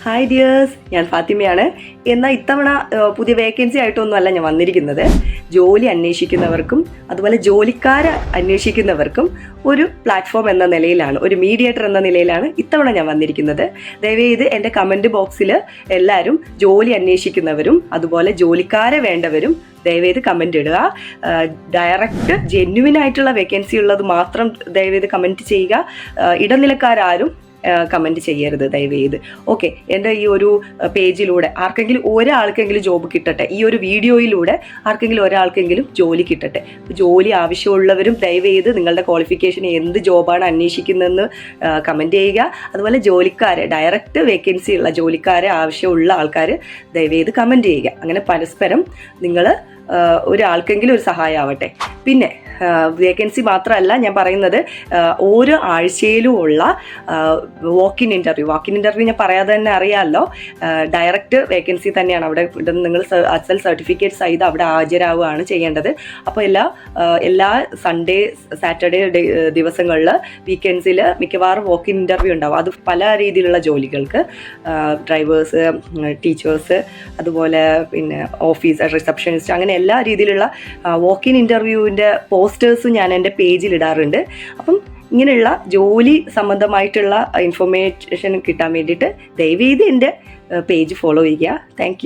Hi dears, ഞാൻ ഫാത്തിമയാണ്. എന്നാൽ ഇത്തവണ പുതിയ വേക്കൻസി ആയിട്ടൊന്നുമല്ല ഞാൻ വന്നിരിക്കുന്നത്. ജോലി അന്വേഷിക്കുന്നവർക്കും അതുപോലെ ജോലിക്കാരെ അന്വേഷിക്കുന്നവർക്കും ഒരു പ്ലാറ്റ്ഫോം എന്ന നിലയിലാണ്, ഒരു മീഡിയേറ്റർ എന്ന നിലയിലാണ് ഇത്തവണ ഞാൻ വന്നിരിക്കുന്നത്. ദയവേത് എൻ്റെ കമൻറ്റ് ബോക്സിൽ എല്ലാവരും ജോലി അന്വേഷിക്കുന്നവരും അതുപോലെ ജോലിക്കാരെ വേണ്ടവരും ദയവേത് കമൻറ്റ് ഇടുക. ഡയറക്റ്റ് ജെന്യുവിൻ ആയിട്ടുള്ള വേക്കൻസി ഉള്ളത് മാത്രം ദയവേത് കമൻറ്റ് ചെയ്യുക. ഇടനിലക്കാരും കമൻറ്റ് ചെയ്യരുത് ദയവേത്. ഓക്കെ, എൻ്റെ ഈ ഒരു പേജിലൂടെ ആർക്കെങ്കിലും ഒരാൾക്കെങ്കിലും ജോബ് കിട്ടട്ടെ, ഈ ഒരു വീഡിയോയിലൂടെ ആർക്കെങ്കിലും ഒരാൾക്കെങ്കിലും ജോലി കിട്ടട്ടെ. ജോലി ആവശ്യമുള്ളവരും ദയവേത് നിങ്ങളുടെ ക്വാളിഫിക്കേഷൻ എന്ത് ജോബാണ് അന്വേഷിക്കുന്നതെന്ന് കമൻറ്റ് ചെയ്യുക. അതുപോലെ ജോലിക്കാരെ, ഡയറക്റ്റ് വേക്കൻസി ഉള്ള ജോലിക്കാരെ ആവശ്യമുള്ള ആൾക്കാർ ദയവേത് കമൻറ്റ് ചെയ്യുക. അങ്ങനെ പരസ്പരം നിങ്ങൾ ഒരാൾക്കെങ്കിലും ഒരു സഹായം ആവട്ടെ. പിന്നെ വേക്കൻസി മാത്രമല്ല ഞാൻ പറയുന്നത്, ഓരോ ആഴ്ചയിലും ഉള്ള വാക്കിൻ ഇൻ്റർവ്യൂ ഞാൻ പറയാതെ തന്നെ അറിയാമല്ലോ, ഡയറക്റ്റ് വേക്കൻസി തന്നെയാണ്. അവിടെ നിങ്ങൾ അസൽ സർട്ടിഫിക്കറ്റ് സഹിതം അവിടെ ഹാജരാവുകയാണ് ചെയ്യേണ്ടത്. അപ്പോൾ എല്ലാ സൺഡേ സാറ്റർഡേ ദിവസങ്ങളിൽ വീക്കെൻഡ്സിൽ മിക്കവാറും വാക്കിൻ ഇൻ്റർവ്യൂ ഉണ്ടാവും. അത് പല രീതിയിലുള്ള ജോലികൾക്ക്, ഡ്രൈവേഴ്സ്, ടീച്ചേഴ്സ്, അതുപോലെ പിന്നെ ഓഫീസ് റിസപ്ഷനിസ്റ്റ്, അങ്ങനെ എല്ലാ രീതിയിലുള്ള വാക്കിൻ ഇൻ്റർവ്യൂവിൻ്റെ പോസ്റ്റേഴ്സും ഞാൻ എൻ്റെ പേജിൽ ഇടാറുണ്ട്. അപ്പം ഇങ്ങനെയുള്ള ജോലി സംബന്ധമായിട്ടുള്ള ഇൻഫർമേഷൻ കിട്ടാൻ വേണ്ടിയിട്ട് ദയവേത് എൻ്റെ പേജ് ഫോളോ ചെയ്യുക. താങ്ക്